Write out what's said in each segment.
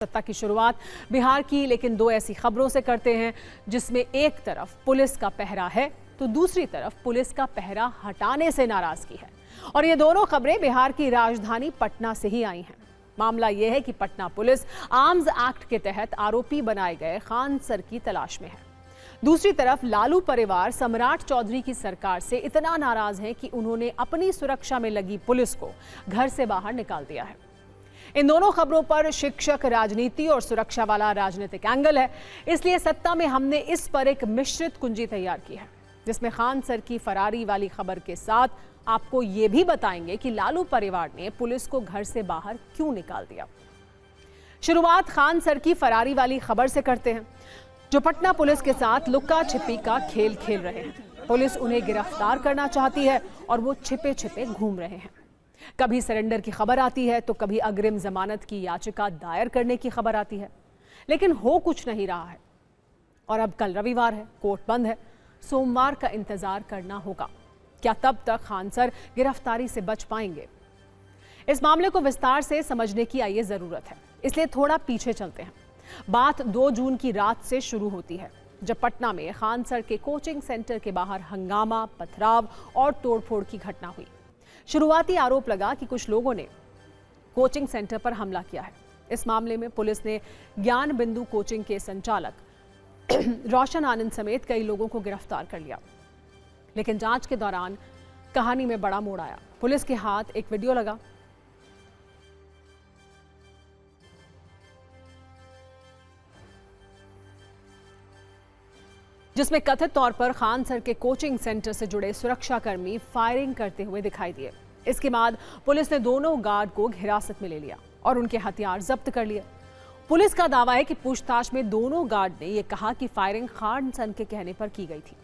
सत्ता की शुरुआत बिहार की, लेकिन दो ऐसी खबरों से करते हैं जिसमें एक तरफ पुलिस का पहरा है तो दूसरी तरफ पुलिस का पहरा हटाने से नाराजगी है। और ये दोनों खबरें बिहार की राजधानी पटना से ही आई हैं। मामला यह है कि पटना पुलिस आर्म्स एक्ट के तहत आरोपी बनाए गए खान सर की तलाश में है। दूसरी तरफ लालू परिवार सम्राट चौधरी की सरकार से इतना नाराज है कि उन्होंने अपनी सुरक्षा में लगी पुलिस को घर से बाहर निकाल दिया है। इन दोनों खबरों पर शिक्षक, राजनीति और सुरक्षा वाला राजनीतिक एंगल है, इसलिए सत्ता में हमने इस पर एक मिश्रित कुंजी तैयार की है, जिसमें खान सर की फरारी वाली खबर के साथ आपको ये भी बताएंगे कि लालू परिवार ने पुलिस को घर से बाहर क्यों निकाल दिया। शुरुआत खान सर की फरारी वाली खबर से करते हैं, जो पटना पुलिस के साथ लुक्का छिपी का खेल खेल रहे हैं। पुलिस उन्हें गिरफ्तार करना चाहती है और वो छिपे छिपे घूम रहे हैं। कभी सरेंडर की खबर आती है तो कभी अग्रिम जमानत की याचिका दायर करने की खबर आती है, लेकिन हो कुछ नहीं रहा है। और अब कल रविवार है, कोर्ट बंद है, सोमवार का इंतजार करना होगा। क्या तब तक खान सर गिरफ्तारी से बच पाएंगे? इस मामले को विस्तार से समझने की आइए जरूरत है, इसलिए थोड़ा पीछे चलते हैं। बात 2 जून की रात से शुरू होती है, जब पटना में खान सर के कोचिंग सेंटर के बाहर हंगामा, पथराव और तोड़फोड़ की घटना हुई। शुरुआती आरोप लगा कि कुछ लोगों ने कोचिंग सेंटर पर हमला किया है। इस मामले में पुलिस ने ज्ञान बिंदु कोचिंग के संचालक रोशन आनंद समेत कई लोगों को गिरफ्तार कर लिया, लेकिन जांच के दौरान कहानी में बड़ा मोड़ आया। पुलिस के हाथ एक वीडियो लगा, जिसमें कथित तौर पर खान सर के कोचिंग सेंटर से जुड़े सुरक्षाकर्मी फायरिंग करते हुए दिखाई दिए। इसके बाद पुलिस ने दोनों गार्ड को हिरासत में ले लिया और उनके हथियार जब्त कर लिए। पुलिस का दावा है कि पूछताछ में दोनों गार्ड ने यह कहा कि फायरिंग खान सर के कहने पर की गई थी।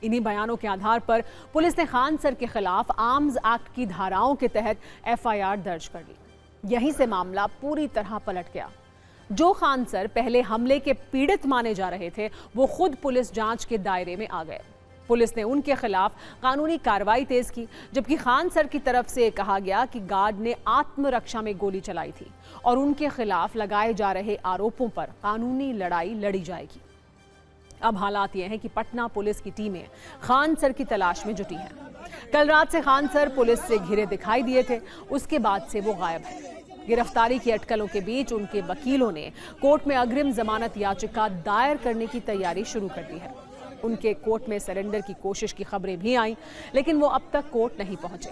इन्हीं बयानों के आधार पर पुलिस ने खान सर के खिलाफ आर्म्स एक्ट की धाराओं के तहत एफआईआर दर्ज कर ली। यहीं से मामला पूरी तरह पलट गया। जो खान सर पहले हमले के पीड़ित माने जा रहे थे, वो खुद पुलिस जांच के दायरे में आ गए। पुलिस ने उनके खिलाफ कानूनी कार्रवाई तेज की, जबकि खान सर की तरफ से कहा गया कि गार्ड ने आत्मरक्षा में गोली चलाई थी और उनके खिलाफ लगाए जा रहे आरोपों पर कानूनी लड़ाई लड़ी जाएगी। अब हालात ये हैं कि पटना पुलिस की टीमें खान सर की तलाश में जुटी हैं। कल रात से खान सर पुलिस से घिरे दिखाई दिए थे, उसके बाद से वो गायब है। गिरफ्तारी की अटकलों के बीच उनके वकीलों ने कोर्ट में अग्रिम जमानत याचिका दायर करने की तैयारी शुरू कर दी है। उनके कोर्ट में सरेंडर की कोशिश की खबरें भी आईं, लेकिन वो अब तक कोर्ट नहीं पहुंचे।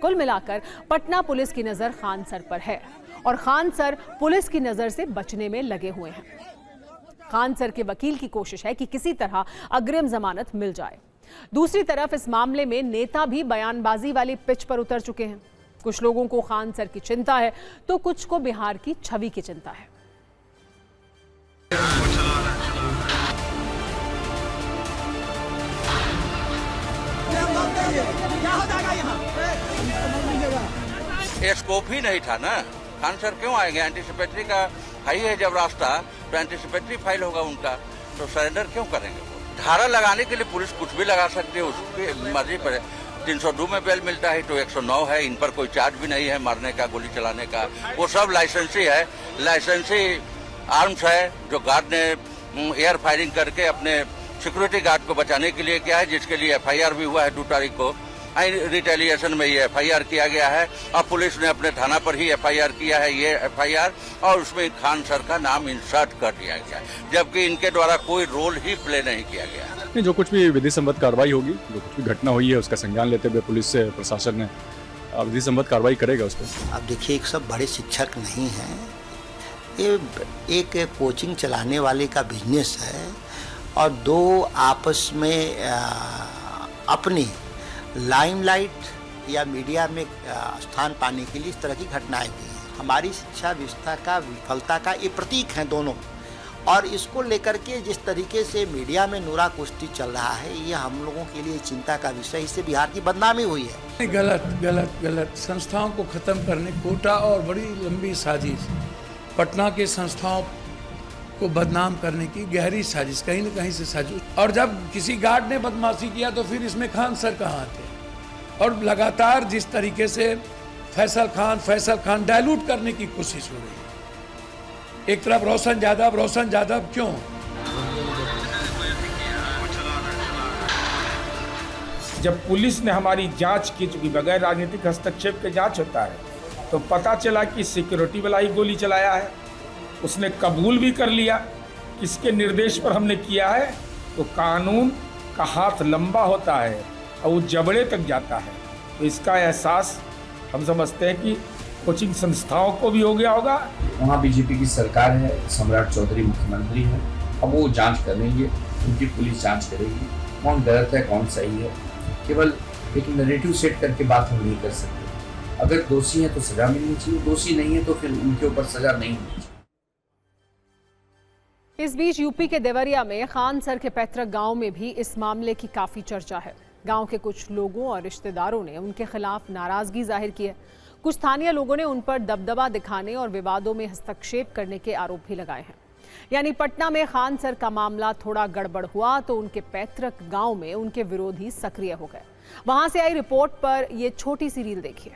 कुल मिलाकर पटना पुलिस की नजर खान सर पर है और खान सर पुलिस की नजर से बचने में लगे हुए हैं। खान सर के वकील की कोशिश है कि किसी तरह अग्रिम जमानत मिल जाए। दूसरी तरफ इस मामले में नेता भी बयानबाजी वाली पिच पर उतर चुके हैं। कुछ लोगों को खान सर की चिंता है तो कुछ को बिहार की छवि की चिंता है। स्कोप ही नहीं था ना, खान सर क्यों आएंगे? एंटीसिपेटरी का हाई है जब रास्ता, तो एंटीसिपेटरी फाइल होगा उनका, तो सरेंडर क्यों करेंगे? वो धारा लगाने के लिए पुलिस कुछ भी लगा सकती है, उसकी मर्जी पर है। 302 में बेल मिलता है तो 109 है, इन पर कोई चार्ज भी नहीं है मारने का, गोली चलाने का। वो सब लाइसेंसी है, लाइसेंसी आर्म्स है, जो गार्ड ने एयर फायरिंग करके अपने सिक्योरिटी गार्ड को बचाने के लिए किया है, जिसके लिए एफआईआर भी हुआ है 2 तारीख को। रिटेलिएशन में ये एफआईआर किया गया है और पुलिस ने अपने थाना पर ही एफआईआर किया है, ये एफआईआर, और उसमें खान सर का नाम इंसर्ट कर दिया गया है, जबकि इनके द्वारा कोई रोल ही प्ले नहीं किया गया। जो कुछ भी विधि सम्मत कार्रवाई होगी, जो कुछ भी घटना हुई है उसका संज्ञान लेते हुए पुलिस से प्रशासन ने विधि सम्मत कार्रवाई करेगा उस पर। अब देखिए, एक सब बड़े शिक्षक नहीं हैं, ये एक कोचिंग चलाने वाले का बिजनेस है और दो आपस में अपनी लाइमलाइट या मीडिया में स्थान पाने के लिए इस तरह की घटनाएं हुई हैं। हमारी शिक्षा व्यवस्था का विफलता का ये प्रतीक हैं दोनों, और इसको लेकर के जिस तरीके से मीडिया में नूरा कुश्ती चल रहा है, ये हम लोगों के लिए चिंता का विषय। इससे बिहार की बदनामी हुई है। गलत गलत गलत संस्थाओं को खत्म करने, कोटा और बड़ी लंबी साजिश, पटना के संस्थाओं को बदनाम करने की गहरी साजिश, कहीं न कहीं से साजिश। और जब किसी गार्ड ने बदमाशी किया तो फिर इसमें खान सर कहाँ थे? और लगातार जिस तरीके से फैसल खान डायलूट करने की कोशिश हो रही है, एक तरफ रोशन यादव क्यों? जब पुलिस ने हमारी जांच की, चूंकि बगैर राजनीतिक हस्तक्षेप के जांच होता है, तो पता चला कि सिक्योरिटी वाला ही गोली चलाया है। उसने कबूल भी कर लिया किसके निर्देश पर हमने किया है। तो कानून का हाथ लंबा होता है और वो जबड़े तक जाता है। तो इसका एहसास हम समझते हैं कि कोचिंग संस्थाओं को भी हो गया होगा। वहाँ बीजेपी की सरकार है, सम्राट चौधरी मुख्यमंत्री है, अब वो जांच करेंगे, उनकी पुलिस जांच करेगी कौन गलत है कौन सही है। केवल एक नैरेटिव सेट करके बात हम नहीं कर सकते। अगर दोषी है तो सजा मिलनी चाहिए, दोषी नहीं है तो फिर उनके ऊपर सजा नहीं मिलनी चाहिए। इस बीच यूपी के देवरिया में खान सर के पैतृक गांव में भी इस मामले की काफी चर्चा है। गांव के कुछ लोगों और रिश्तेदारों ने उनके खिलाफ नाराजगी जाहिर की है। कुछ स्थानीय लोगों ने उन पर दबदबा दिखाने और विवादों में हस्तक्षेप करने के आरोप भी लगाए हैं। यानी पटना में खान सर का मामला थोड़ा गड़बड़ हुआ तो उनके पैतृक गांव में उनके विरोधी सक्रिय हो गए। वहां से आई रिपोर्ट पर यह छोटी सी रील देखिए।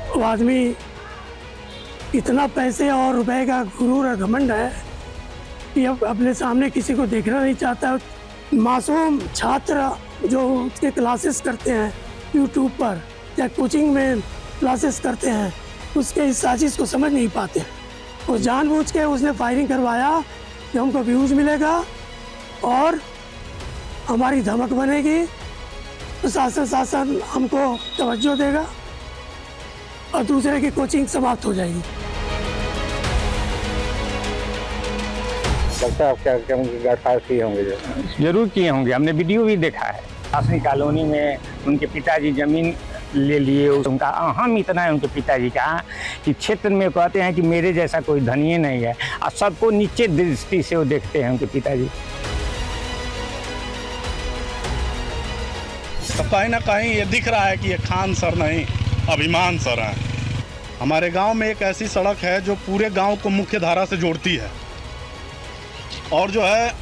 वो आदमी इतना पैसे और रुपए का गुरूर और घमंड है कि अब अपने सामने किसी को देखना नहीं चाहता। मासूम छात्र जो उसके क्लासेस करते हैं यूट्यूब पर या कोचिंग में क्लासेस करते हैं, उसके इस साजिश को समझ नहीं पाते। वो जानबूझ के उसने फायरिंग करवाया कि हमको व्यूज मिलेगा और हमारी धमक बनेगी, शासन हमको तवज्जो देगा और दूसरे की कोचिंग समाप्त हो जाएगी। लगता है क्या उनके गाड़फाड़ किए होंगे? जरूर किए होंगे, हमने वीडियो भी देखा है। शासनी कॉलोनी में उनके पिताजी जमीन ले लिए, उनका अहम इतना है उनके पिताजी का कि क्षेत्र में कहते हैं कि मेरे जैसा कोई धनिये नहीं है और सबको नीचे दृष्टि से वो देखते हैं उनके पिताजी। तो कहीं ना कहीं ये दिख रहा है कि ये खान सर नहीं अभिमान सर हैं। हमारे गांव में एक ऐसी सड़क है जो पूरे गांव को मुख्य धारा से जोड़ती है और जो है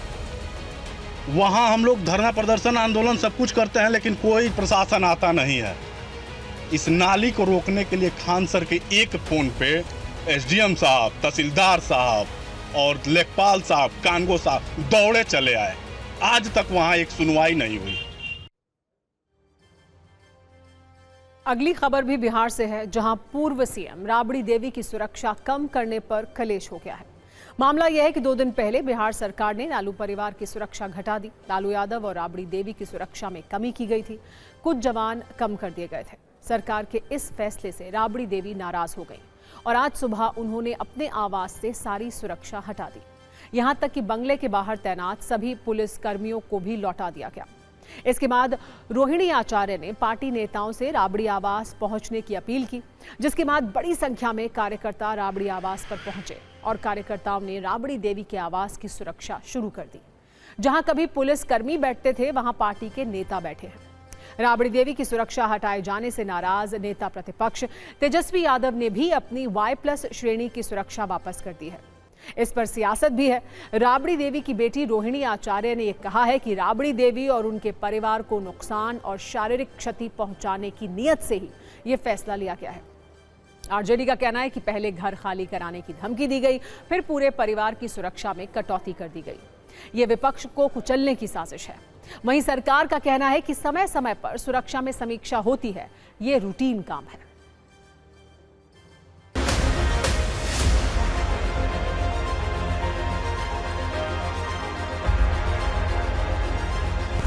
वहां हम लोग धरना प्रदर्शन आंदोलन सब कुछ करते हैं, लेकिन कोई प्रशासन आता नहीं है। इस नाली को रोकने के लिए खान सर के एक फोन पे एसडीएम साहब, तहसीलदार साहब और लेखपाल साहब, कानगो साहब दौड़े चले आए। आज तक वहां एक सुनवाई नहीं हुई। अगली खबर भी बिहार से है, जहां पूर्व सीएम राबड़ी देवी की सुरक्षा कम करने पर कलेश हो गया है। मामला यह है कि 2 दिन पहले बिहार सरकार ने लालू परिवार की सुरक्षा घटा दी। लालू यादव और राबड़ी देवी की सुरक्षा में कमी की गई थी। कुछ जवान कम कर दिए गए थे। सरकार के इस फैसले से राबड़ी देवी नाराज हो गई और आज सुबह उन्होंने अपने आवास से सारी सुरक्षा हटा दी। यहां तक कि बंगले के बाहर तैनात सभी पुलिस कर्मियों को भी लौटा दिया गया। इसके बाद रोहिणी आचार्य ने पार्टी नेताओं से राबड़ी आवास पहुंचने की अपील की, जिसके बाद बड़ी संख्या में कार्यकर्ता राबड़ी आवास पर पहुंचे और कार्यकर्ताओं ने राबड़ी देवी के आवास की सुरक्षा शुरू कर दी। जहां कभी पुलिस कर्मी बैठते थे, वहां पार्टी के नेता बैठे हैं। राबड़ी देवी की सुरक्षा हटाए जाने से नाराज नेता प्रतिपक्ष तेजस्वी यादव ने भी अपनी Y+ श्रेणी की सुरक्षा वापस कर दी है। इस पर सियासत भी है। राबड़ी देवी की बेटी रोहिणी आचार्य ने कहा है कि राबड़ी देवी और उनके परिवार को नुकसान और शारीरिक क्षति पहुंचाने की नीयत से ही यह फैसला लिया गया है। आरजेडी का कहना है कि पहले घर खाली कराने की धमकी दी गई, फिर पूरे परिवार की सुरक्षा में कटौती कर दी गई। ये विपक्ष को कुचलने की साजिश है। वहीं सरकार का कहना है कि समय समय पर सुरक्षा में समीक्षा होती है, ये रूटीन काम है।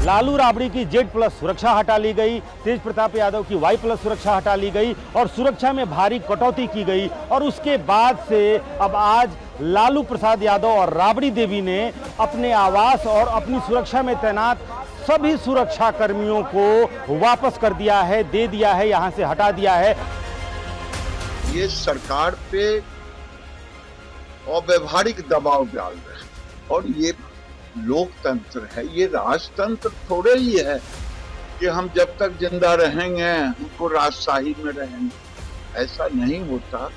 लालू राबड़ी की Z+ सुरक्षा हटा ली गई, तेज प्रताप यादव की Y+ सुरक्षा हटा ली गई और सुरक्षा में भारी कटौती की गई। और उसके बाद से अब आज लालू प्रसाद यादव और राबड़ी देवी ने अपने आवास और अपनी सुरक्षा में तैनात सभी सुरक्षा कर्मियों को वापस कर दिया है, दे दिया है, यहां से हटा दिया है। ये सरकार पे अव्यवहारिक दबाव डाल रहे हैं और ये लोकतंत्र है, ये राजतंत्र थोड़े ही है कि हम जब तक जिंदा रहेंगे हमको राजशाही में रहेंगे। ऐसा नहीं होता।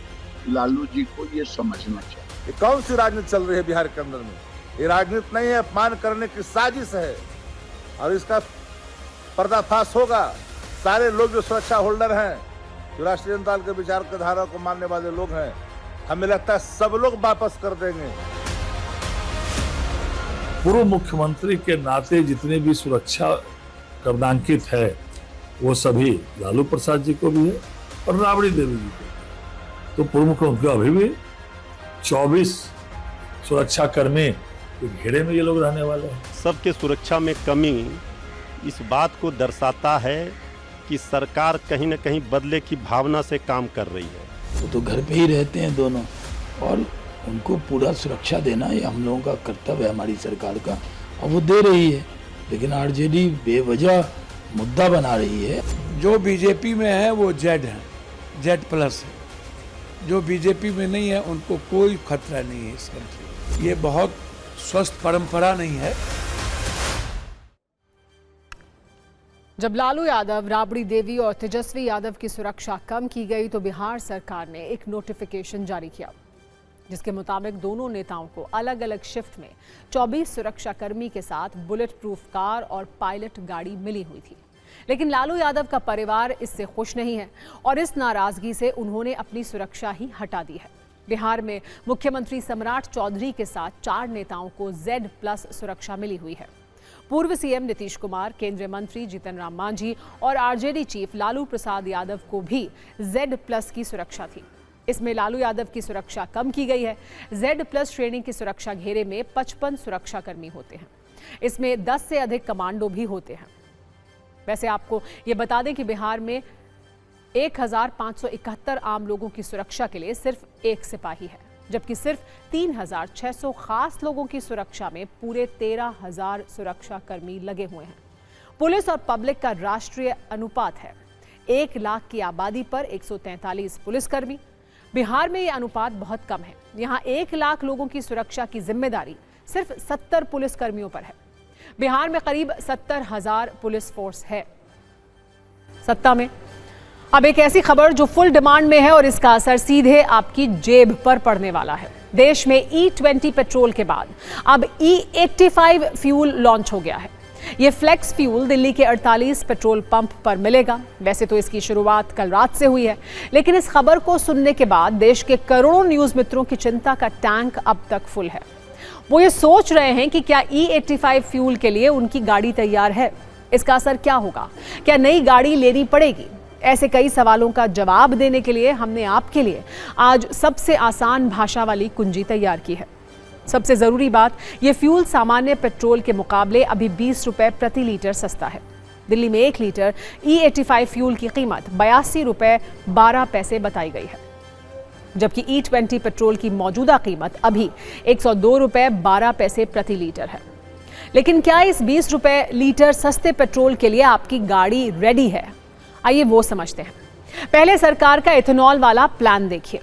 लालू जी को ये समझना चाहिए। ये कौन सी राजनीति चल रही है बिहार के अंदर में? ये राजनीति नहीं है, अपमान करने की साजिश है और इसका पर्दाफाश होगा। सारे लोग जो सुरक्षा होल्डर हैं, जो राष्ट्रीय जनता दल के विचार धारा को मानने वाले लोग हैं, हमें लगता है सब लोग वापस कर देंगे। पूर्व मुख्यमंत्री के नाते जितने भी सुरक्षा कर्णांकित है वो सभी लालू प्रसाद जी को भी है और राबड़ी देवी जी को। तो पूर्व मुख्यमंत्री अभी भी 24 सुरक्षा कर्मी के घेरे में ये लोग रहने वाले हैं। सबके सुरक्षा में कमी इस बात को दर्शाता है कि सरकार कहीं न कहीं बदले की भावना से काम कर रही है। वो तो घर पे ही रहते हैं दोनों, और उनको पूरा सुरक्षा देना ये हम लोगों का कर्तव्य है, हमारी सरकार का, और वो दे रही है। लेकिन आरजेडी बेवजह मुद्दा बना रही है। जो बीजेपी में है वो जेड है, Z+ है। जो बीजेपी में नहीं है उनको कोई खतरा नहीं है इस कंट्री। ये बहुत स्वस्थ परंपरा नहीं है। जब लालू यादव, राबड़ी देवी और तेजस्वी यादव की सुरक्षा कम की गई तो बिहार सरकार ने एक नोटिफिकेशन जारी किया, जिसके मुताबिक दोनों नेताओं को अलग अलग शिफ्ट में 24 सुरक्षाकर्मी के साथ बुलेट प्रूफ कार और पायलट गाड़ी मिली हुई थी। लेकिन लालू यादव का परिवार इससे खुश नहीं है और इस नाराजगी से उन्होंने अपनी सुरक्षा ही हटा दी है। बिहार में मुख्यमंत्री सम्राट चौधरी के साथ 4 नेताओं को Z+ सुरक्षा मिली हुई है। पूर्व सीएम नीतीश कुमार, केंद्रीय मंत्री जीतन राम मांझी और आरजेडी चीफ लालू प्रसाद यादव को भी Z+ की सुरक्षा थी। इसमें लालू यादव की सुरक्षा कम की गई है। Z+ श्रेणी की सुरक्षा घेरे में 55 सुरक्षाकर्मी होते हैं। इसमें 10 से अधिक कमांडो भी होते हैं। वैसे आपको ये बता दें कि बिहार में 1571 आम लोगों की सुरक्षा के लिए सिर्फ 1 सिपाही है, जबकि सिर्फ 3600 खास लोगों की सुरक्षा में पूरे 13000 सुरक्षा कर्मी लगे हुए हैं। पुलिस और पब्लिक का राष्ट्रीय अनुपात है 1 लाख की आबादी पर 143 पुलिसकर्मी। बिहार में यह अनुपात बहुत कम है। यहाँ 1 लाख लोगों की सुरक्षा की जिम्मेदारी सिर्फ 70 पुलिसकर्मियों पर है। बिहार में करीब 70,000 पुलिस फोर्स है। सत्ता में अब एक ऐसी खबर जो फुल डिमांड में है और इसका असर सीधे आपकी जेब पर पड़ने वाला है। देश में E20 पेट्रोल के बाद अब E85 फ्यूल लॉन्च हो गया है। ये फ्लेक्स फ्यूल दिल्ली के 48 पेट्रोल पंप पर मिलेगा। वैसे तो इसकी शुरुआत कल रात से हुई है, लेकिन इस खबर को सुनने के बाद देश के करोड़ों न्यूज मित्रों की चिंता का टैंक अब तक फुल है। वो ये सोच रहे हैं कि क्या E85 फ्यूल के लिए उनकी गाड़ी तैयार है, इसका असर क्या होगा, क्या नई गाड़ी लेनी पड़ेगी। ऐसे कई सवालों का जवाब देने के लिए हमने आपके लिए आज सबसे आसान भाषा वाली कुंजी तैयार की है। सबसे जरूरी बात, ये फ्यूल सामान्य पेट्रोल के मुकाबले अभी 20 रुपए प्रति लीटर सस्ता है। दिल्ली में 1 लीटर E85 फ्यूल की कीमत 82 रुपए 12 पैसे बताई गई है, जबकि E20 पेट्रोल की मौजूदा कीमत अभी 102 रुपए 12 पैसे प्रति लीटर है। लेकिन क्या इस 20 रुपए लीटर सस्ते पेट्रोल के लिए आपकी गाड़ी रेडी है? आइए वो समझते हैं। पहले सरकार का इथेनॉल वाला प्लान देखिए।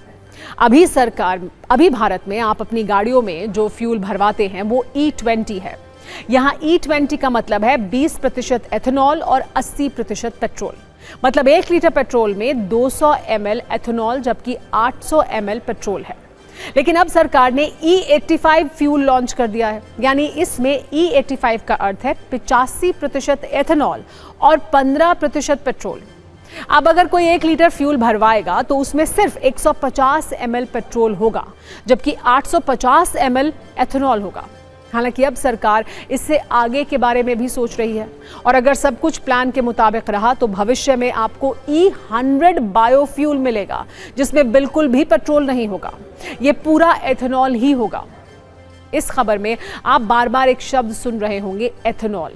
अभी भारत में आप अपनी गाड़ियों में जो फ्यूल भरवाते हैं वो E20 है। यहाँ E20 का मतलब है 20% एथेनॉल और 80% पेट्रोल। मतलब 1 लीटर पेट्रोल में 200 ml एथेनॉल जबकि 800 ml पेट्रोल है। लेकिन अब सरकार ने E85 फ्यूल लॉन्च कर दिया है, यानी इसमें E85 का अर्थ है 85% एथेनॉल और 15% पेट्रोल। अब अगर कोई 1 लीटर फ्यूल भरवाएगा तो उसमें सिर्फ 150 ml पेट्रोल होगा, जबकि 850 ml एथेनॉल होगा। हालांकि अब सरकार इससे आगे के बारे में भी सोच रही है और अगर सब कुछ प्लान के मुताबिक रहा तो भविष्य में आपको E100 बायोफ्यूल मिलेगा, जिसमें बिल्कुल भी पेट्रोल नहीं होगा, ये पूरा एथेनॉल ही होगा। इस खबर में आप बार बार एक शब्द सुन रहे होंगे, एथेनॉल,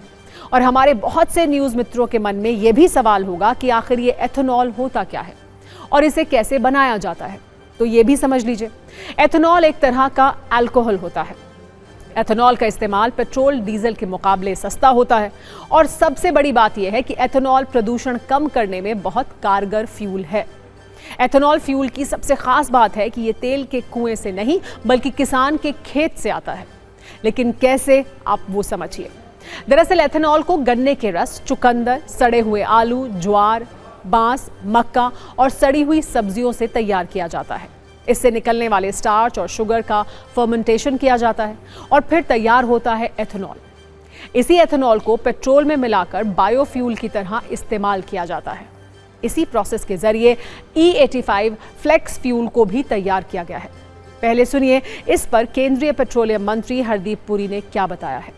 और हमारे बहुत से न्यूज मित्रों के मन में यह भी सवाल होगा कि आखिर ये एथेनॉल होता क्या है और इसे कैसे बनाया जाता है। तो ये भी समझ लीजिए, एथेनॉल एक तरह का अल्कोहल होता है। एथेनॉल का इस्तेमाल पेट्रोल डीजल के मुकाबले सस्ता होता है और सबसे बड़ी बात यह है कि एथेनॉल प्रदूषण कम करने में बहुत कारगर फ्यूल है। एथेनॉल फ्यूल की सबसे खास बात है कि ये तेल के कुएं से नहीं बल्कि किसान के खेत से आता है। लेकिन कैसे, आप वो समझिए। दरअसल एथेनॉल को गन्ने के रस, चुकंदर, सड़े हुए आलू, ज्वार, बांस, मक्का और सड़ी हुई सब्जियों से तैयार किया जाता है। इससे निकलने वाले स्टार्च और शुगर का फर्मेंटेशन किया जाता है और फिर तैयार होता है एथेनॉल। इसी एथेनॉल को पेट्रोल में मिलाकर बायोफ्यूल की तरह इस्तेमाल किया जाता है। इसी प्रोसेस के जरिए E85 फ्लेक्स फ्यूल को भी तैयार किया गया है। पहले सुनिए इस पर केंद्रीय पेट्रोलियम मंत्री हरदीप पुरी ने क्या बताया है।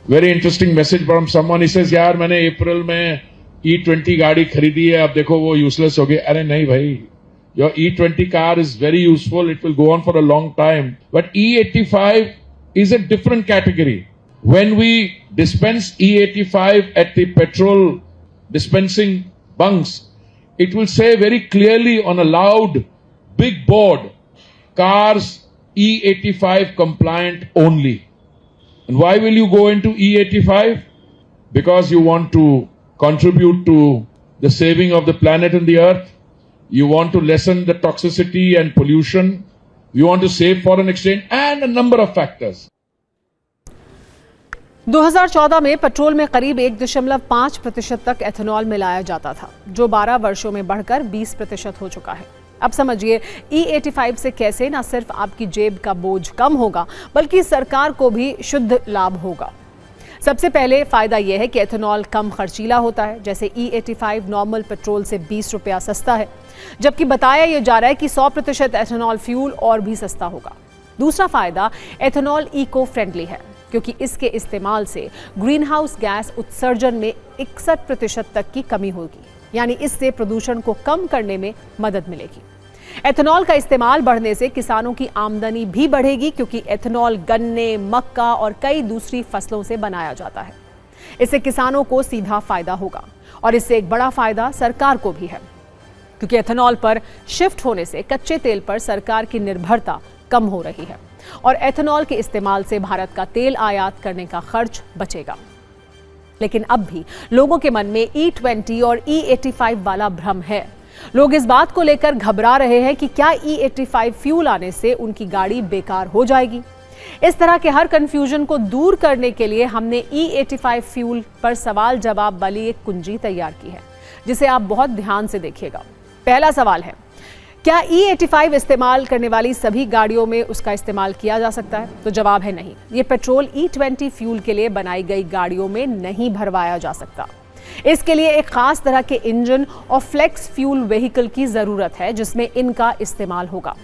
Very interesting message from someone. He says यार मैंने अप्रैल में E20 गाड़ी खरीदी है, अब देखो वो यूजलेस हो गई। अरे नहीं भाई, your E20 car is very useful, it will go on for a long time, but E85 is a different category. When we dispense E85 at the petrol dispensing bunks, it will say very clearly on a loud big board, cars E85 compliant only. And why will you go into E85? Because you want to contribute to the saving of the planet and the earth. You want to lessen the toxicity and pollution. You want to save foreign exchange and a number of factors. 2014 में petrol में करीब 1.5% तक ethanol मिलाया जाता था, जो 12 वर्षों में बढ़कर 20% हो चुका है। अब समझिए E85 से कैसे न सिर्फ आपकी जेब का बोझ कम होगा, बल्कि सरकार को भी शुद्ध लाभ होगा। सबसे पहले फायदा यह है कि एथेनॉल कम खर्चीला होता है। जैसे E85 नॉर्मल पेट्रोल से 20 रुपया सस्ता है, जबकि बताया यह जा रहा है कि 100% एथेनॉल फ्यूल और भी सस्ता होगा। दूसरा फायदा, एथेनॉल इको फ्रेंडली है, क्योंकि इसके इस्तेमाल से ग्रीन हाउस गैस उत्सर्जन में 61% तक की कमी होगी, यानी इससे प्रदूषण को कम करने में मदद मिलेगी। एथेनॉल का इस्तेमाल बढ़ने से किसानों की आमदनी भी बढ़ेगी, क्योंकि एथेनॉल गन्ने, मक्का और कई दूसरी फसलों से बनाया जाता है। इससे किसानों को सीधा फायदा होगा, और इससे एक बड़ा फायदा सरकार को भी है, क्योंकि एथेनॉल पर शिफ्ट होने से कच्चे तेल पर सरकार की निर्भरता कम हो रही है, और एथेनॉल के इस्तेमाल से भारत का तेल आयात करने का खर्च बचेगा। लेकिन अब भी लोगों के मन में E20 और E85 वाला भ्रम है। लोग इस बात को लेकर घबरा रहे हैं कि क्या E85 फ्यूल आने से उनकी गाड़ी बेकार हो जाएगी। इस तरह के हर कंफ्यूजन को दूर करने के लिए हमने E85 फ्यूल पर सवाल जवाब वाली एक कुंजी तैयार की है, जिसे आप बहुत ध्यान से देखिएगा। पहला सवाल है, क्या E85 इस्तेमाल करने वाली सभी गाड़ियों में उसका इस्तेमाल किया जा सकता है? तो जवाब है नहीं। ये पेट्रोल E20 फ्यूल के लिए बनाई गई गाड़ियों में नहीं भरवाया जा सकता। इसके लिए एक खास तरह के इंजन और फ्लेक्स फ्यूल व्हीकल की जरूरत है, जिसमें इनका इस्तेमाल होगा।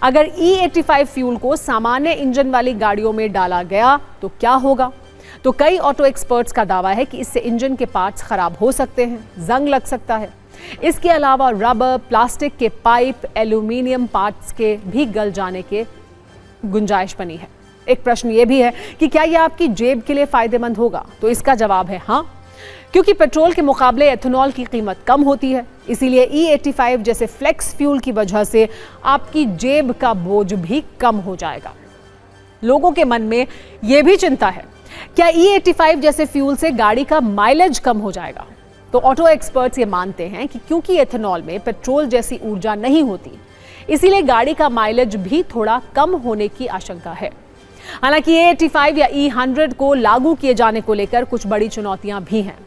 अगर E85 फ्यूल को सामान्य इंजन वाली गाड़ियों में डाला गया तो क्या होगा? तो कई ऑटो एक्सपर्ट्स का दावा है कि इससे इंजन के पार्ट्स खराब हो सकते हैं, जंग लग सकता है। इसके अलावा रबर, प्लास्टिक के पाइप, एल्यूमिनियम पार्ट्स के भी गल जाने के गुंजाइश बनी है। एक प्रश्न यह भी है कि क्या यह आपकी जेब के लिए फायदेमंद होगा? तो इसका जवाब है हाँ, क्योंकि पेट्रोल के मुकाबले एथेनॉल की कीमत कम होती है। इसीलिए E85 जैसे फ्लेक्स फ्यूल की वजह से आपकी जेब का बोझ भी कम हो जाएगा। लोगों के मन में यह भी चिंता है, क्या E85 जैसे फ्यूल से गाड़ी का माइलेज कम हो जाएगा? तो ऑटो एक्सपर्ट्स ये मानते हैं कि क्योंकि एथेनॉल में पेट्रोल जैसी ऊर्जा नहीं होती, इसीलिए गाड़ी का माइलेज भी थोड़ा कम होने की आशंका है। हालांकि E85 या E100 को लागू किए जाने को लेकर कुछ बड़ी चुनौतियां भी हैं।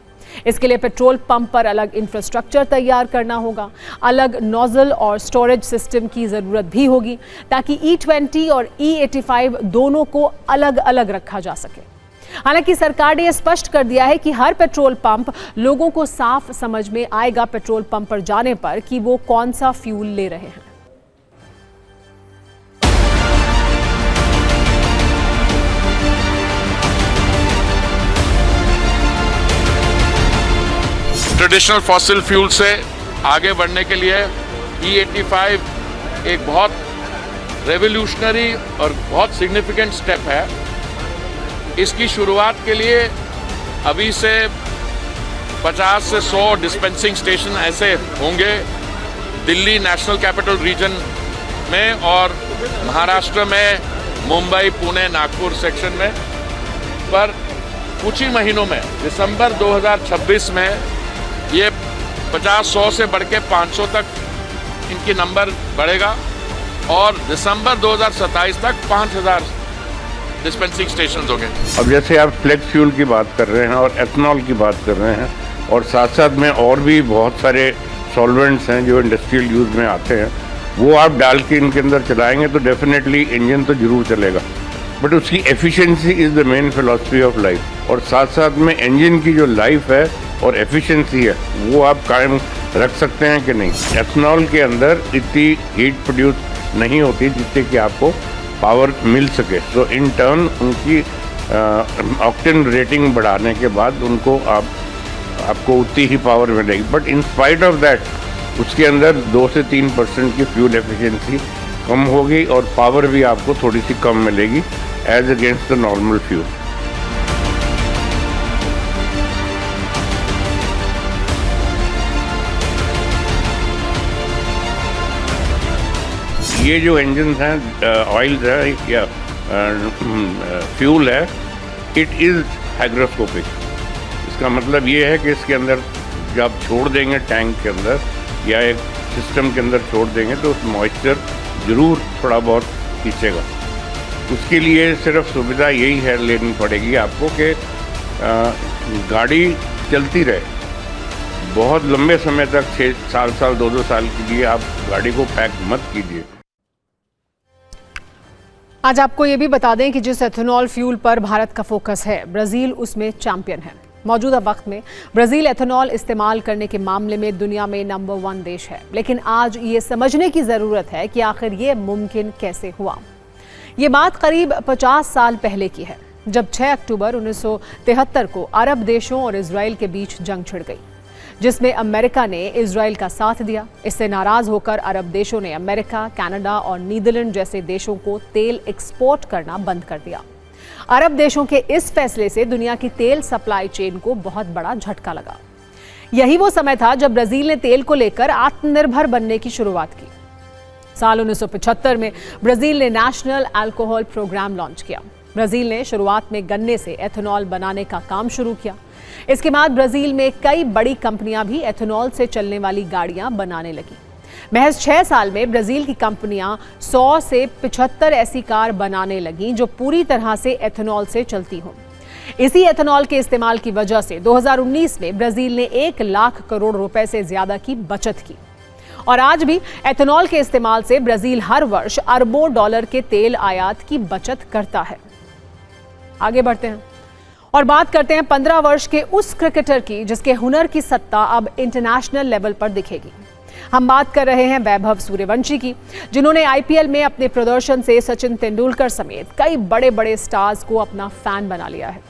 इसके लिए पेट्रोल पंप पर अलग इंफ्रास्ट्रक्चर तैयार करना होगा, अलग नोजल और स्टोरेज सिस्टम की जरूरत भी होगी, ताकि E20 और E85 दोनों को अलग अलग रखा जा सके। हालांकि सरकार ने यह स्पष्ट कर दिया है कि हर पेट्रोल पंप लोगों को साफ समझ में आएगा पेट्रोल पंप पर जाने पर कि वो कौन सा फ्यूल ले रहे हैं। ट्रेडिशनल फॉसिल फ्यूल से आगे बढ़ने के लिए E85 एक बहुत रेवोल्यूशनरी और बहुत सिग्निफिकेंट स्टेप है। इसकी शुरुआत के लिए अभी से 50 से 100 डिस्पेंसिंग स्टेशन ऐसे होंगे दिल्ली नेशनल कैपिटल रीजन में और महाराष्ट्र में मुंबई, पुणे, नागपुर सेक्शन में। पर कुछ ही महीनों में दिसंबर 2026 में ये 50-100 से बढ़ के 500 तक इनकी नंबर बढ़ेगा और दिसंबर 2027 तक 5000 डिस्पेंसिंग स्टेशन होंगे। अब जैसे आप फ्लेक्स फ्यूल की बात कर रहे हैं और एथेनॉल की बात कर रहे हैं और साथ साथ में और भी बहुत सारे सॉल्वेंट्स हैं जो इंडस्ट्रियल यूज में आते हैं, वो आप डाल के इनके अंदर चलाएंगे तो डेफिनेटली इंजन तो जरूर चलेगा। बट उसकी efficiency is the main philosophy of life. और साथ साथ में इंजन की जो लाइफ है और एफिशिएंसी है वो आप कायम रख सकते हैं कि नहीं। एथनॉल के अंदर इतनी हीट प्रोड्यूस नहीं होती जिससे कि आपको पावर मिल सके। सो इन टर्न उनकी ऑक्टेन रेटिंग बढ़ाने के बाद उनको आपको उतनी ही पावर मिलेगी। But in spite of that उसके अंदर 2 से 3% की फ्यूल एफिशिएंसी कम होगी और पावर भी आपको थोड़ी सी कम मिलेगी as against the normal fuel. ये जो इंजन हैं, ऑयल है या फ्यूल है, इट इज़ हाइग्रोस्कोपिक। इसका मतलब ये है कि इसके अंदर जब आप छोड़ देंगे टैंक के अंदर या एक सिस्टम के अंदर छोड़ देंगे तो मॉइस्चर ज़रूर थोड़ा बहुत खींचेगा। उसके लिए सिर्फ सुविधा यही है लेनी पड़ेगी आपको कि गाड़ी चलती रहे बहुत लंबे समय तक, 6 साल 2-2 साल के लिए आप गाड़ी को पैक मत कीजिए। आज आपको ये भी बता दें कि जिस एथेनॉल फ्यूल पर भारत का फोकस है, ब्राज़ील उसमें चैंपियन है। मौजूदा वक्त में ब्राज़ील एथेनॉल इस्तेमाल करने के मामले में दुनिया में नंबर 1 देश है। लेकिन आज ये समझने की ज़रूरत है कि आखिर ये मुमकिन कैसे हुआ। ये बात करीब 50 साल पहले की है, जब 6 अक्टूबर 1973 को अरब देशों और इजराइल के बीच जंग छिड़ गई, जिसमें अमेरिका ने इजराइल का साथ दिया। इससे नाराज होकर अरब देशों ने अमेरिका, कनाडा और नीदरलैंड जैसे देशों को तेल एक्सपोर्ट करना बंद कर दिया। अरब देशों के इस फैसले से दुनिया की तेल सप्लाई चेन को बहुत बड़ा झटका लगा। यही वो समय था जब ब्राजील ने तेल को लेकर आत्मनिर्भर बनने की शुरुआत की। साल 1975 में ब्राजील ने नेशनल अल्कोहल प्रोग्राम लॉन्च किया। ब्राजील ने शुरुआत में गन्ने से एथेनॉल बनाने का काम शुरू किया। इसके बाद ब्राजील में कई बड़ी कंपनियां भी एथेनॉल से चलने वाली गाड़ियां बनाने लगी। महज 6 साल में ब्राजील की कंपनियां 100 से 75 ऐसी कार बनाने लगीं जो पूरी तरह से एथेनॉल से चलती हों। इसी एथेनॉल के इस्तेमाल की वजह से 2019 में ब्राजील ने 1 लाख करोड़ रुपए से ज्यादा की बचत की। और आज भी एथेनॉल के इस्तेमाल से ब्राजील हर वर्ष अरबों डॉलर के तेल आयात की बचत करता है। आगे बढ़ते हैं और बात करते हैं 15 वर्ष के उस क्रिकेटर की जिसके हुनर की सत्ता अब इंटरनेशनल लेवल पर दिखेगी। हम बात कर रहे हैं वैभव सूर्यवंशी की, जिन्होंने आईपीएल में अपने प्रदर्शन से सचिन तेंदुलकर समेत कई बड़े बड़े स्टार्स को अपना फैन बना लिया है।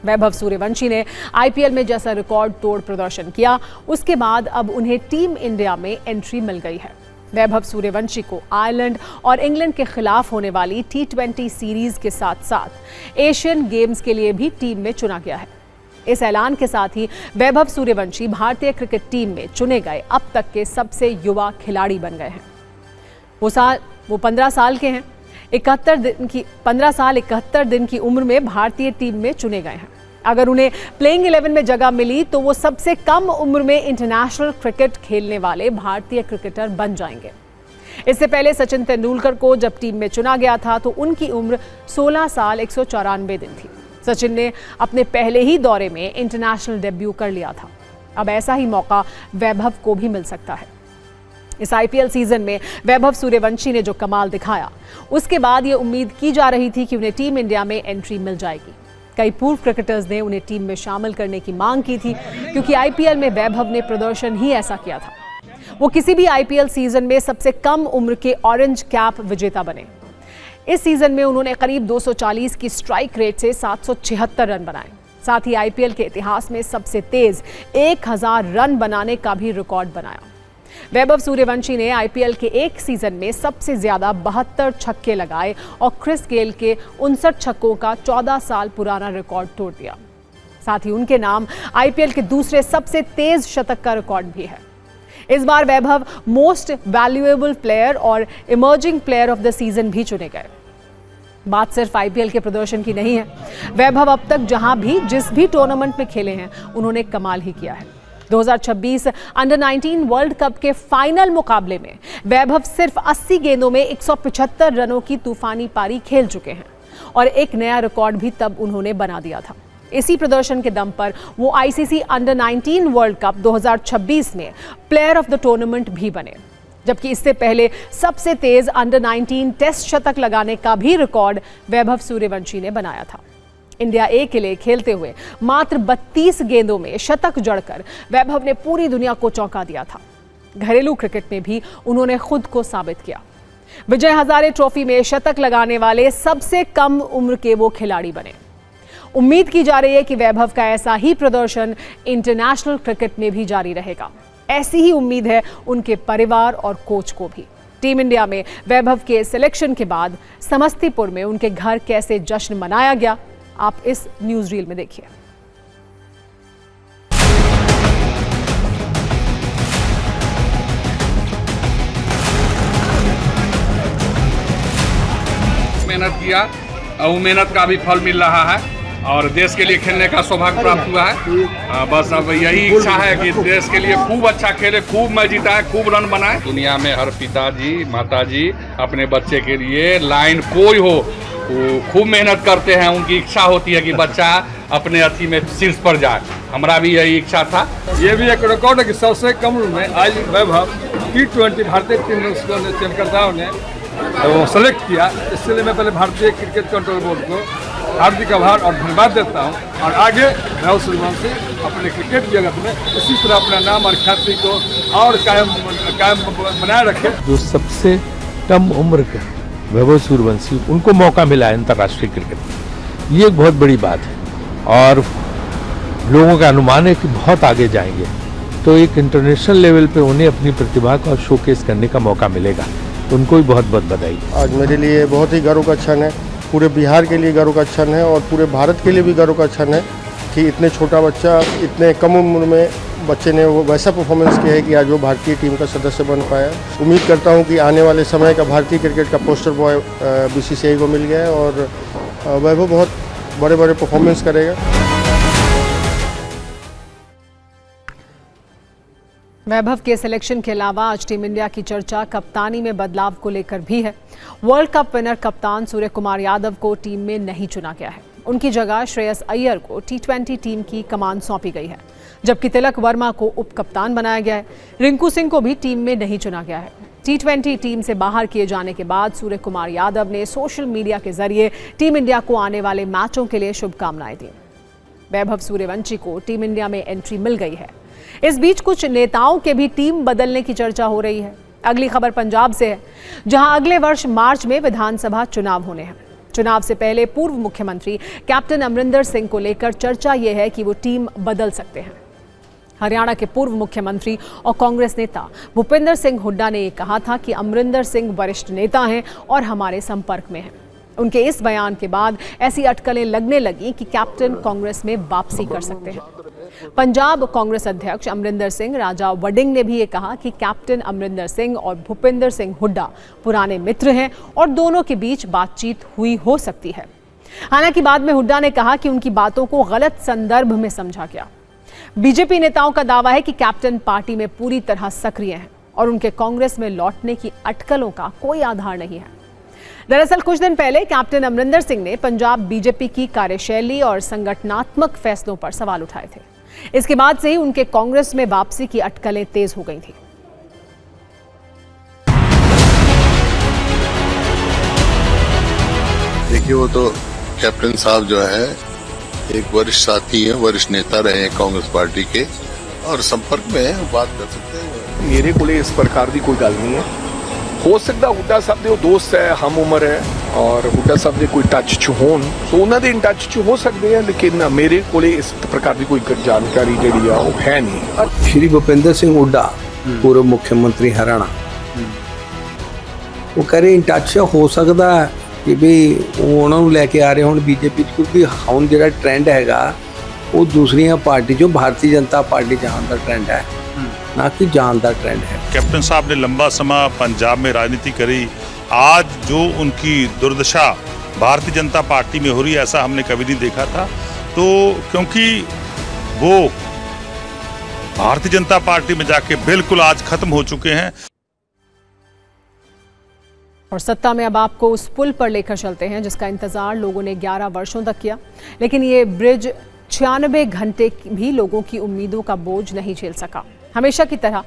वैभव सूर्यवंशी ने आईपीएल में जैसा रिकॉर्ड तोड़ प्रदर्शन किया, उसके बाद अब उन्हें टीम इंडिया में एंट्री मिल गई है। वैभव सूर्यवंशी को आयरलैंड और इंग्लैंड के खिलाफ होने वाली T20 सीरीज के साथ साथ एशियन गेम्स के लिए भी टीम में चुना गया है। इस ऐलान के साथ ही वैभव सूर्यवंशी भारतीय क्रिकेट टीम में चुने गए अब तक के सबसे युवा खिलाड़ी बन गए हैं। वो 15 साल के हैं। 15 साल 71 दिन की उम्र में भारतीय टीम में चुने गए हैं। अगर उन्हें प्लेइंग 11 में जगह मिली तो वो सबसे कम उम्र में इंटरनेशनल क्रिकेट खेलने वाले भारतीय क्रिकेटर बन जाएंगे। इससे पहले सचिन तेंदुलकर को जब टीम में चुना गया था तो उनकी उम्र 16 साल 194 दिन थी। सचिन ने अपने पहले ही दौरे में इंटरनेशनल डेब्यू कर लिया था। अब ऐसा ही मौका वैभव को भी मिल सकता है। इस आईपीएल सीजन में वैभव सूर्यवंशी ने जो कमाल दिखाया, उसके बाद ये उम्मीद की जा रही थी कि उन्हें टीम इंडिया में एंट्री मिल जाएगी। कई पूर्व क्रिकेटर्स ने उन्हें टीम में शामिल करने की मांग की थी, क्योंकि आईपीएल में वैभव ने प्रदर्शन ही ऐसा किया था। वो किसी भी आईपीएल सीजन में सबसे कम उम्र के ऑरेंज कैप विजेता बने। इस सीजन में उन्होंने करीब 240 की स्ट्राइक रेट से 776 रन बनाए। साथ ही आईपीएल के इतिहास में सबसे तेज 1000 रन बनाने का भी रिकॉर्ड बनाया। वैभव सूर्यवंशी ने आईपीएल के एक सीजन में सबसे ज्यादा 72 छक्के लगाए और क्रिस गेल के 59 छक्कों का 14 साल पुराना रिकॉर्ड तोड़ दिया। साथ ही उनके नाम आईपीएल के दूसरे सबसे तेज शतक का रिकॉर्ड भी है। इस बार वैभव मोस्ट वैल्यूएबल प्लेयर और emerging player of the season भी चुने गए। बात सिर्फ आईपीएल के प्रदर्शन की नहीं है। वैभव अब तक जहां भी जिस भी टूर्नामेंट में खेले हैं, उन्होंने कमाल ही किया है। 2026 अंडर 19 वर्ल्ड कप के फाइनल मुकाबले में वैभव सिर्फ 80 गेंदों में 175 रनों की तूफानी पारी खेल चुके हैं और एक नया रिकॉर्ड भी तब उन्होंने बना दिया था। इसी प्रदर्शन के दम पर वो आईसीसी अंडर 19 वर्ल्ड कप 2026 में प्लेयर ऑफ द टूर्नामेंट भी बने। जबकि इससे पहले सबसे तेज अंडर 19 टेस्ट शतक लगाने का भी रिकॉर्ड वैभव सूर्यवंशी ने बनाया था। इंडिया ए के लिए खेलते हुए मात्र 32 गेंदों में शतक जड़कर वैभव ने पूरी दुनिया को चौंका दिया था। घरेलू क्रिकेट में भी उन्होंने खुद को साबित किया। विजय हजारे ट्रॉफी में शतक लगाने वाले सबसे कम उम्र के वो खिलाड़ी बने। उम्मीद की जा रही है कि वैभव का ऐसा ही प्रदर्शन इंटरनेशनल क्रिकेट में भी जारी रहेगा। ऐसी ही उम्मीद है उनके परिवार और कोच को भी। टीम इंडिया में वैभव के सिलेक्शन के बाद समस्तीपुर में उनके घर कैसे जश्न मनाया गया, आप इस न्यूज रील में देखिए। मेहनत किया और मेहनत का भी फल मिल रहा है और देश के लिए खेलने का सौभाग्य प्राप्त हुआ है। बस अब यही इच्छा है कि देश के लिए खूब अच्छा खेले, खूब मैच जिताए, खूब रन बनाए। दुनिया में हर पिताजी माताजी अपने बच्चे के लिए लाइन कोई हो खूब मेहनत करते हैं। उनकी इच्छा होती है कि बच्चा अपने अथी में शीर्ष पर जाए। हमारा भी यही इच्छा था। ये भी एक रिकॉर्ड है कि सबसे कम उम्र में आज वैभव T20 भारतीय टीम चयनकर्ताओं ने सेलेक्ट किया। इसलिए मैं पहले भारतीय क्रिकेट कंट्रोल बोर्ड को हार्दिक आभार और धन्यवाद देता हूं और आगे वैभव सूर्यवंशी अपने क्रिकेट जगत में इसी तरह अपना नाम और ख्याति को और कायम बनाए रखे। जो सबसे कम उम्र के वैभव सूर्यवंशी, उनको मौका मिला है अंतर्राष्ट्रीय क्रिकेट में, ये एक बहुत बड़ी बात है और लोगों का अनुमान है कि बहुत आगे जाएंगे। तो एक इंटरनेशनल लेवल पे उन्हें अपनी प्रतिभा को शोकेस करने का मौका मिलेगा। तो उनको भी बहुत बहुत बधाई। आज मेरे लिए बहुत ही गर्व का क्षण है, पूरे बिहार के लिए गर्व का क्षण है और पूरे भारत के लिए भी गर्व का क्षण है कि इतने छोटा बच्चा, इतने कम उम्र में बच्चे ने वो वैसा परफॉर्मेंस किया है कि आज वो भारतीय टीम का सदस्य बन पाया। उम्मीद करता हूं कि आने वाले समय का भारतीय क्रिकेट का पोस्टर बॉय BCCI को मिल गया है और वैभव बहुत बड़े बड़े परफॉर्मेंस करेगा। वैभव के सिलेक्शन के अलावा आज टीम इंडिया की चर्चा कप्तानी में बदलाव को लेकर भी है। वर्ल्ड कप विनर कप्तान सूर्य कुमार यादव को टीम में नहीं चुना गया है। उनकी जगह श्रेयस अय्यर को T20 टीम की कमान सौंपी गई है, जबकि तिलक वर्मा को उप कप्तान बनाया गया है। रिंकू सिंह को भी टीम में नहीं चुना गया है। T20 टीम से बाहर किए जाने के बाद सूर्य कुमार यादव ने सोशल मीडिया के जरिए टीम इंडिया को आने वाले मैचों के लिए शुभकामनाएं दी। वैभव सूर्यवंशी को टीम इंडिया में एंट्री मिल गई है। इस बीच कुछ नेताओं के भी टीम बदलने की चर्चा हो रही है। अगली खबर पंजाब से है, जहां अगले वर्ष मार्च में विधानसभा चुनाव होने हैं। चुनाव से पहले पूर्व मुख्यमंत्री कैप्टन अमरिंदर सिंह को लेकर चर्चा यह है कि वो टीम बदल सकते हैं। हरियाणा के पूर्व मुख्यमंत्री और कांग्रेस नेता भूपेंद्र सिंह हुड्डा ने कहा था कि अमरिंदर सिंह वरिष्ठ नेता हैं और हमारे संपर्क में हैं। उनके इस बयान के बाद ऐसी अटकलें लगने लगी कि कैप्टन कांग्रेस में वापसी कर सकते हैं। पंजाब कांग्रेस अध्यक्ष अमरिंदर सिंह राजा वडिंग ने भी ये कहा कि कैप्टन अमरिंदर सिंह और भूपेंद्र सिंह हुड्डा पुराने मित्र हैं और दोनों के बीच बातचीत हुई हो सकती है। हालांकि बाद में हुड्डा ने कहा कि उनकी बातों को गलत संदर्भ में समझा गया। बीजेपी नेताओं का दावा है कि कैप्टन पार्टी में पूरी तरह सक्रिय हैं और उनके कांग्रेस में लौटने की अटकलों का कोई आधार नहीं है। दरअसल कुछ दिन पहले कैप्टन अमरिंदर सिंह ने पंजाब बीजेपी की कार्यशैली और संगठनात्मक फैसलों पर सवाल उठाए थे। इसके बाद से ही उनके कांग्रेस में वापसी की अटकलें तेज हो गई थी। देखिए, वो तो कैप्टन साहब जो है एक वरिष्ठ साथी है, वरिष्ठ नेता रहे हैं कांग्रेस पार्टी के और संपर्क में है, बात कर सकते हैं। मेरे को इस प्रकार की कोई गल नहीं है। हो सकता हुड्डा साहब दे दोस्त है, हम उम्र है और हुड्डा साहब दे कोई टच च होन, सो उन्होंने इन टच च हो सकते हैं, लेकिन मेरे को इस प्रकार की कोई जानकारी जी है नहीं। श्री भूपेंद्र सिंह हुड्डा पूर्व मुख्यमंत्री हरियाणा, वो कह रहे इन टच हो सकता है कि भी उन्होंने लैके आ रहे हो बीजेपी, क्योंकि हम जो ट्रेंड है वो दूसरी पार्टी जो भारतीय जनता पार्टी जाने का ट्रेंड है, ना कि जान का ट्रेंड है। कैप्टन साहब ने लंबा समय पंजाब में राजनीति करी। आज जो उनकी दुर्दशा भारतीय जनता पार्टी में हो रही है, ऐसा हमने कभी नहीं देखा था। तो क्योंकि वो भारतीय जनता पार्टी में जाके बिल्कुल आज खत्म हो चुके हैं। और सत्ता में अब आपको उस पुल पर लेकर चलते हैं जिसका इंतजार लोगों ने 11 वर्षों तक किया, लेकिन ये ब्रिज 96 घंटे भी लोगों की उम्मीदों का बोझ नहीं झेल सका। हमेशा की तरह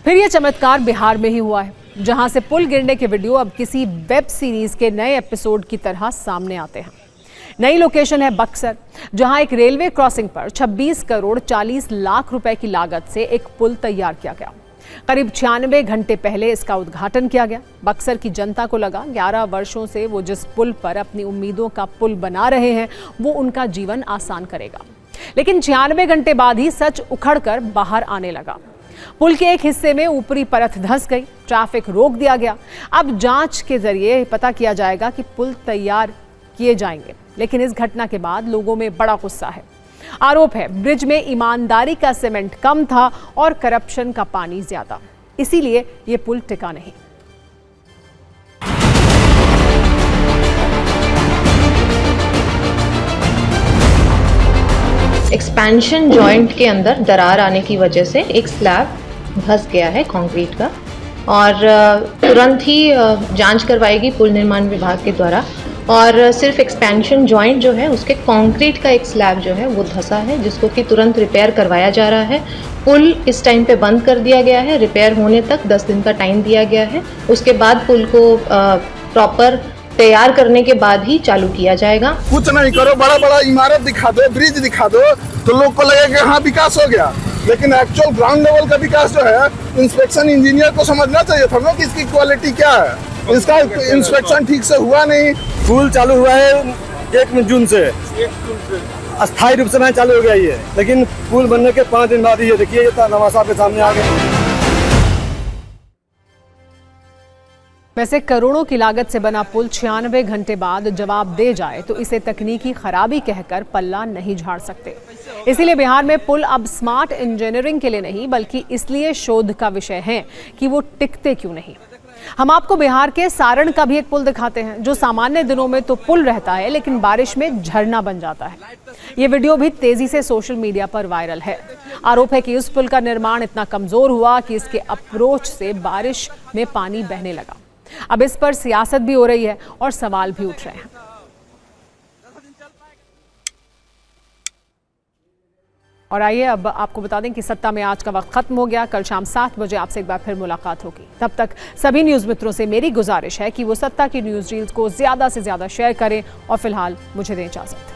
फिर ये चमत्कार बिहार में ही हुआ है, जहां से पुल गिरने के वीडियो अब किसी वेब सीरीज के नए एपिसोड की तरह सामने आते हैं। नई लोकेशन है बक्सर, जहां एक रेलवे क्रॉसिंग पर 26 करोड़ 40 लाख रुपए की लागत से एक पुल तैयार किया गया। करीब 96 घंटे पहले इसका उद्घाटन किया गया। बक्सर की जनता को लगा 11 वर्षों से वो जिस पुल पर अपनी उम्मीदों का पुल बना रहे हैं वो उनका जीवन आसान करेगा। लेकिन 96 घंटे बाद ही सच उखड़कर बाहर आने लगा। पुल के एक हिस्से में ऊपरी परत धंस गई, ट्रैफिक रोक दिया गया। अब जांच के जरिए पता किया जाएगा कि पुल तैयार किए जाएंगे। लेकिन इस घटना के बाद लोगों में बड़ा गुस्सा है। आरोप है ब्रिज में ईमानदारी का सीमेंट कम था और करप्शन का पानी ज्यादा, इसीलिए ये पुल टिका नहीं। एक्सपेंशन जॉइंट के अंदर दरार आने की वजह से एक स्लैब धंस गया है कंक्रीट का, और तुरंत ही जांच करवाएगी पुल निर्माण विभाग के द्वारा। और सिर्फ एक्सपेंशन जॉइंट जो है उसके कंक्रीट का एक स्लैब जो है वो धंसा है, जिसको कि तुरंत रिपेयर करवाया जा रहा है। पुल इस टाइम पे बंद कर दिया गया है, रिपेयर होने तक 10 दिन का टाइम दिया गया है। उसके बाद पुल को प्रॉपर तैयार करने के बाद ही चालू किया जाएगा। कुछ नहीं करो, बड़ा बड़ा इमारत दिखा दो, ब्रिज दिखा दो, तो लोग को लगेगा हाँ विकास हो गया। लेकिन एक्चुअल ग्राउंड लेवल का विकास जो है इंस्पेक्शन इंजीनियर को समझना चाहिए था ना कि इसकी क्वालिटी क्या है। इसका इंस्पेक्शन ठीक से हुआ नहीं। पुल चालू हुआ है 1 जून से, अस्थायी रूप से नहीं चालू हो गया ये, लेकिन पुल बनने के 5 दिन बाद ये देखिए ये तमाशा आपके सामने आ गया। वैसे करोड़ों की लागत से बना पुल 96 घंटे बाद जवाब दे जाए तो इसे तकनीकी खराबी कहकर पल्ला नहीं झाड़ सकते। इसीलिए बिहार में पुल अब स्मार्ट इंजीनियरिंग के लिए नहीं बल्कि इसलिए शोध का विषय है कि वो टिकते क्यों नहीं। हम आपको बिहार के सारण का भी एक पुल दिखाते हैं, जो सामान्य दिनों में तो पुल रहता है लेकिन बारिश में झरना बन जाता है। ये वीडियो भी तेजी से सोशल मीडिया पर वायरल है। आरोप है कि उस पुल का निर्माण इतना कमजोर हुआ कि इसके अप्रोच से बारिश में पानी बहने लगा। अब इस पर सियासत भी हो रही है और सवाल भी उठ रहे हैं। और आइए अब आपको बता दें कि सत्ता में आज का वक्त खत्म हो गया। कल शाम 7 बजे आपसे एक बार फिर मुलाकात होगी। तब तक सभी न्यूज़ मित्रों से मेरी गुजारिश है कि वो सत्ता की न्यूज़ रील्स को ज़्यादा से ज़्यादा शेयर करें और फिलहाल मुझे दें इजाज़त।